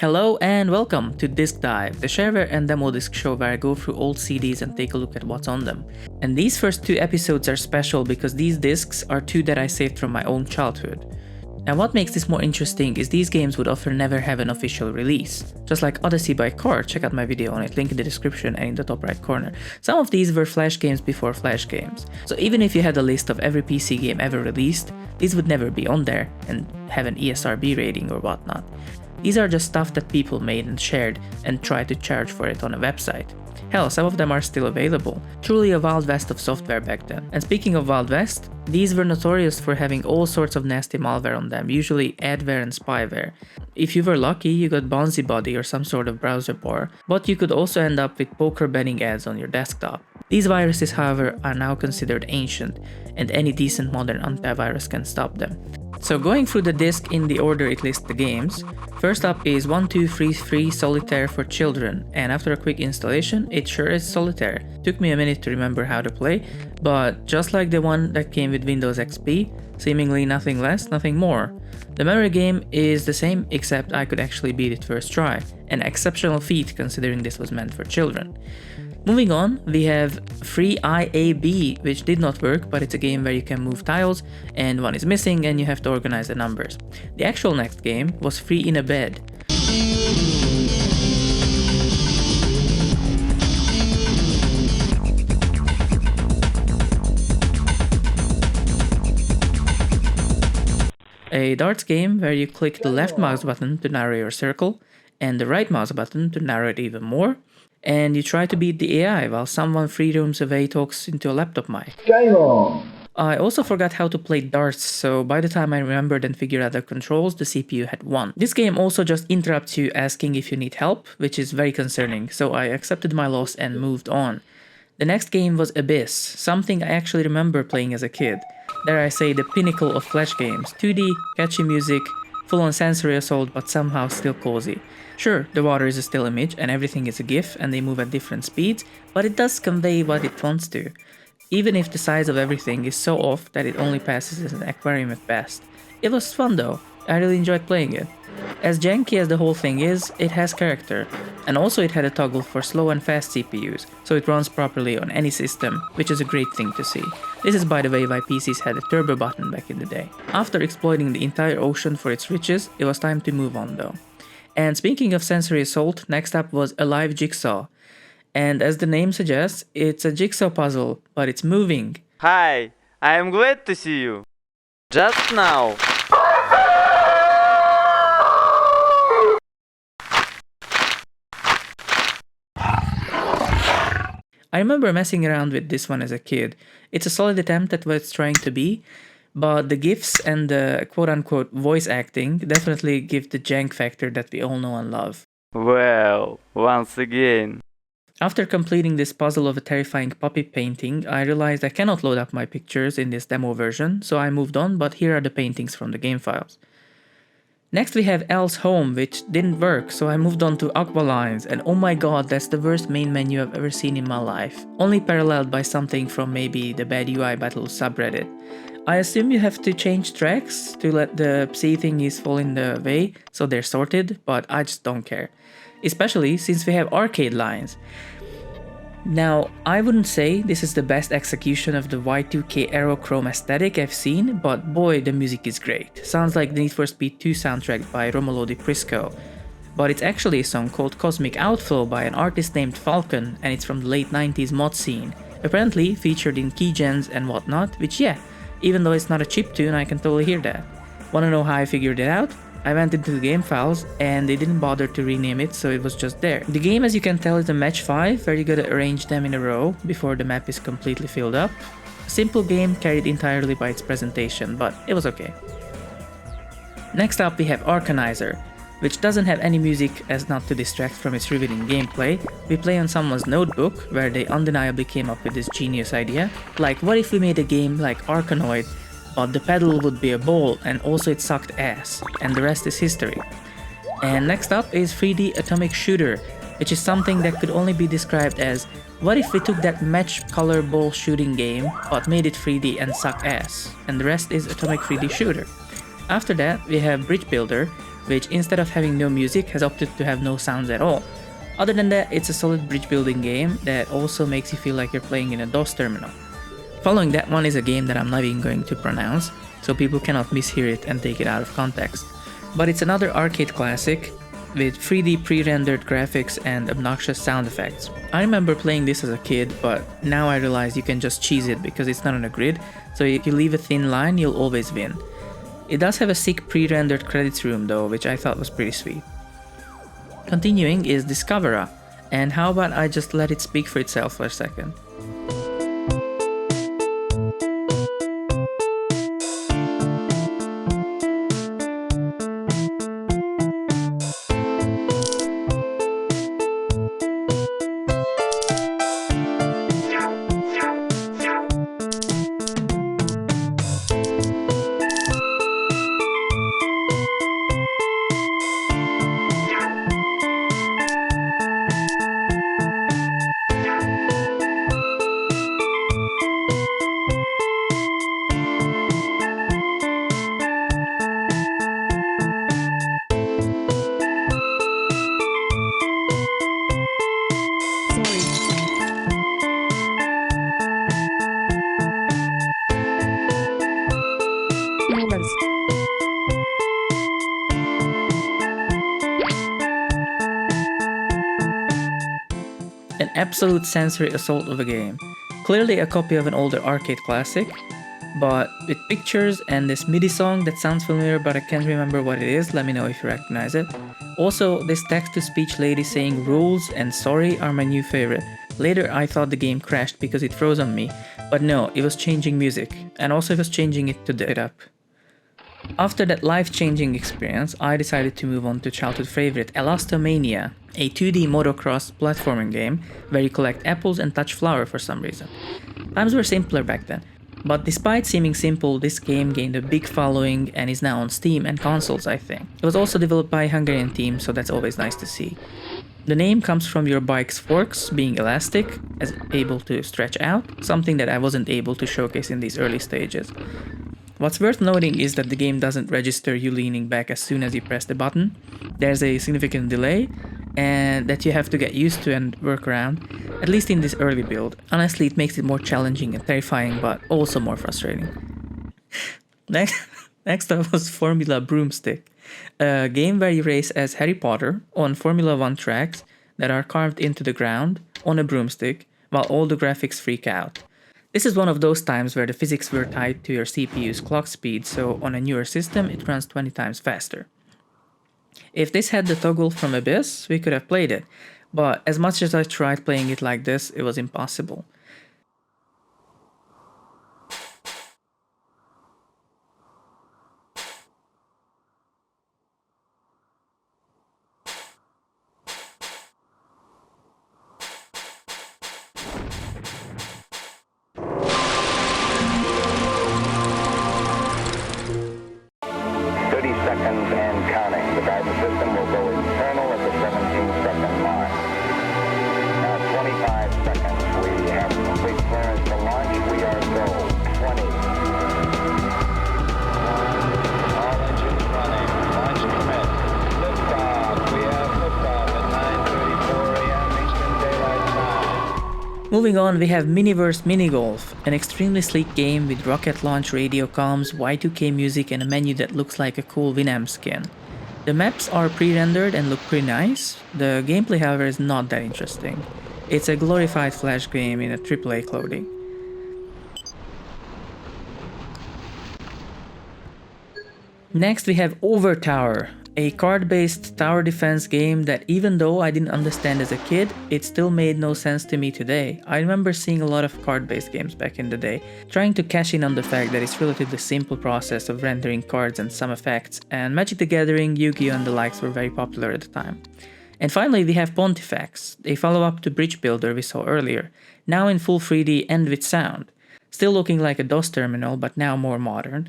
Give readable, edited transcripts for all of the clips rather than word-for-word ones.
Hello and welcome to Disc Dive, the Shareware and demo disc show where I go through old CDs and take a look at what's on them. And these first two episodes are special because these discs are two that I saved from my own childhood. And what makes this more interesting is these games would often never have an official release. Just like Odyssey by Core, check out my video on it, link in the description and in the top right corner. Some of these were Flash games before Flash games. So even if you had a list of every PC game ever released, these would never be on there and have an ESRB rating or whatnot. These are just stuff that people made and shared and tried to charge for it on a website. Hell, some of them are still available. Truly a wild west of software back then. And speaking of wild west, these were notorious for having all sorts of nasty malware on them, usually adware and spyware. If you were lucky, you got BusyBody or some sort of browser bar, but you could also end up with poker betting ads on your desktop. These viruses, however, are now considered ancient, and any decent modern antivirus can stop them. So going through the disc in the order it lists the games, first up is 1233 Solitaire for Children, and after a quick installation, it sure is Solitaire. Took me a minute to remember how to play, but just like the one that came with Windows XP, seemingly nothing less, nothing more. The memory game is the same, except I could actually beat it first try, an exceptional feat considering this was meant for children. Moving on, we have Free IAB, which did not work, but it's a game where you can move tiles and one is missing and you have to organize the numbers. The actual next game was Free in a Bed. A darts game where you click the left mouse button to narrow your circle and the right mouse button to narrow it even more. And you try to beat the AI while someone 3 rooms away talks into a laptop mic. Game on! I also forgot how to play darts, so by the time I remembered and figured out the controls, the CPU had won. This game also just interrupts you asking if you need help, which is very concerning, so I accepted my loss and moved on. The next game was Abyss, something I actually remember playing as a kid. Dare I say the pinnacle of Flash games, 2D, catchy music, full-on sensory assault but somehow still cozy. Sure, the water is a still image and everything is a GIF and they move at different speeds, but it does convey what it wants to. Even if the size of everything is so off that it only passes as an aquarium at best. It was fun though, I really enjoyed playing it. As janky as the whole thing is, it has character. And also it had a toggle for slow and fast CPUs, so it runs properly on any system, which is a great thing to see. This is by the way why PCs had a turbo button back in the day. After exploiting the entire ocean for its riches, it was time to move on though. And speaking of sensory assault, next up was a live jigsaw. And as the name suggests, it's a jigsaw puzzle, but it's moving. Hi, I am glad to see you. Just now. I remember messing around with this one as a kid. It's a solid attempt at what it's trying to be, but the GIFs and the quote-unquote voice acting definitely give the jank factor that we all know and love. Well, once again. After completing this puzzle of a terrifying puppy painting, I realized I cannot load up my pictures in this demo version, so I moved on, but here are the paintings from the game files. Next we have Elle's Home, which didn't work, so I moved on to Aqualines, and oh my god, that's the worst main menu I've ever seen in my life. Only paralleled by something from maybe the Bad UI Battle subreddit. I assume you have to change tracks to let the psi thingies fall in the way, so they're sorted, but I just don't care. Especially since we have arcade lines. Now, I wouldn't say this is the best execution of the Y2K aerochrome aesthetic I've seen, but boy, the music is great. Sounds like the Need for Speed 2 soundtrack by Romolo Di Prisco. But it's actually a song called Cosmic Outflow by an artist named Falcon, and it's from the late 90s mod scene. Apparently featured in keygens and whatnot, which yeah, even though it's not a chiptune, I can totally hear that. Wanna know how I figured it out? I went into the game files and they didn't bother to rename it, so it was just there. The game, as you can tell, is a match 5 where you gotta arrange them in a row before the map is completely filled up. A simple game carried entirely by its presentation, but it was okay. Next up we have Arcanizer, which doesn't have any music as not to distract from its riveting gameplay. We play on someone's notebook where they undeniably came up with this genius idea, like what if we made a game like Arkanoid, but the pedal would be a ball and also it sucked ass, and the rest is history. And next up is 3D Atomic Shooter, which is something that could only be described as what if we took that match color ball shooting game but made it 3D and suck ass, and the rest is Atomic 3D Shooter. After that we have Bridge Builder, which instead of having no music has opted to have no sounds at all. Other than that, it's a solid bridge building game that also makes you feel like you're playing in a DOS terminal. Following that one is a game that I'm not even going to pronounce, so people cannot mishear it and take it out of context. But it's another arcade classic with 3D pre-rendered graphics and obnoxious sound effects. I remember playing this as a kid, but now I realize you can just cheese it because it's not on a grid, so if you leave a thin line, you'll always win. It does have a sick pre-rendered credits room though, which I thought was pretty sweet. Continuing is Discovera, and how about I just let it speak for itself for a second. An absolute sensory assault of a game. Clearly a copy of an older arcade classic, but with pictures and this MIDI song that sounds familiar but I can't remember what it is, let me know if you recognize it. Also, this text-to-speech lady saying rules and sorry are my new favorite. Later I thought the game crashed because it froze on me, but no, it was changing music, and also it was changing it to the up. After that life-changing experience, I decided to move on to childhood favorite Elastomania, a 2D motocross platforming game where you collect apples and touch flour for some reason. Times were simpler back then, but despite seeming simple, this game gained a big following and is now on Steam and consoles, I think. It was also developed by a Hungarian team, so that's always nice to see. The name comes from your bike's forks being elastic, as able to stretch out, something that I wasn't able to showcase in these early stages. What's worth noting is that the game doesn't register you leaning back as soon as you press the button. There's a significant delay, and that you have to get used to and work around, at least in this early build. Honestly, it makes it more challenging and terrifying, but also more frustrating. Next up was Formula Broomstick, a game where you race as Harry Potter on Formula 1 tracks that are carved into the ground on a broomstick, while all the graphics freak out. This is one of those times where the physics were tied to your CPU's clock speed, so on a newer system it runs 20 times faster. If this had the toggle from Abyss, we could have played it, but as much as I tried playing it like this, it was impossible. Seconds and counting. The guidance system will go internal at the 17-second mark. Now 25 seconds. We have complete clearance to launch. We are go. 20. All engines running. Launch commit. Liftoff. We have liftoff at 9:34 a.m. Eastern Daylight Time. Moving on, we have Miniverse Minigolf, an extremely sleek game with rocket launch radio comms, Y2K music and a menu that looks like a cool Winamp skin. The maps are pre-rendered and look pretty nice. The gameplay, however, is not that interesting. It's a glorified Flash game in a AAA clothing. Next we have Overtower, a card-based tower defense game that even though I didn't understand as a kid, it still made no sense to me today. I remember seeing a lot of card-based games back in the day, trying to cash in on the fact that it's relatively simple process of rendering cards and some effects, and Magic the Gathering, Yu-Gi-Oh! And the likes were very popular at the time. And finally we have Pontifex, a follow-up to Bridge Builder we saw earlier, now in full 3D and with sound. Still looking like a DOS terminal, but now more modern.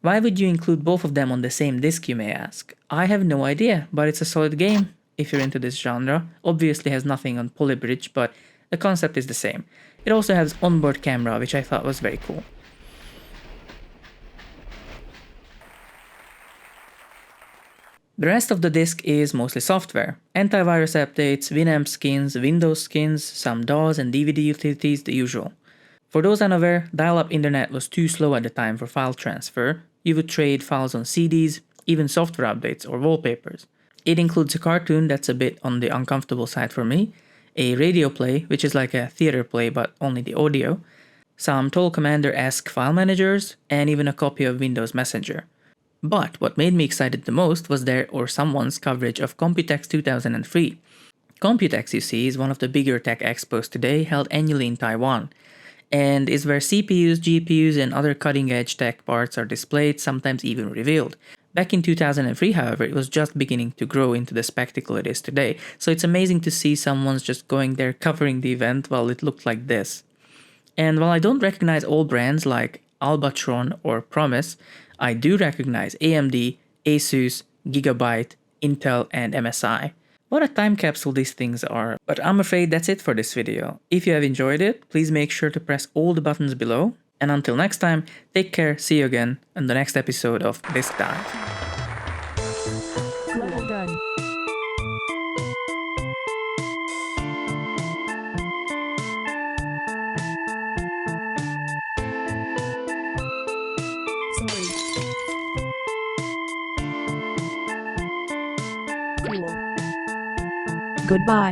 Why would you include both of them on the same disc, you may ask? I have no idea, but it's a solid game if you're into this genre. Obviously has nothing on Polybridge, but the concept is the same. It also has onboard camera, which I thought was very cool. The rest of the disk is mostly software, antivirus updates, Winamp skins, Windows skins, some DAWs and DVD utilities, the usual. For those unaware, dial-up internet was too slow at the time for file transfer. You would trade files on CDs, even software updates or wallpapers. It includes a cartoon that's a bit on the uncomfortable side for me, a radio play, which is like a theater play but only the audio, some Toll Commander-esque file managers, and even a copy of Windows Messenger. But what made me excited the most was their or someone's coverage of COMPUTEX 2003. COMPUTEX, you see, is one of the bigger tech expos today, held annually in Taiwan, and is where CPUs, GPUs, and other cutting-edge tech parts are displayed, sometimes even revealed. Back in 2003, however, it was just beginning to grow into the spectacle it is today, so it's amazing to see someone's just going there covering the event while it looked like this. And while I don't recognize all brands like Albatron or Promise, I do recognize AMD, Asus, Gigabyte, Intel, and MSI. What a time capsule these things are. But I'm afraid that's it for this video. If you have enjoyed it, please make sure to press all the buttons below. And until next time, take care, see you again in the next episode of Disk Dive. Level done. Sorry. Cool. Goodbye.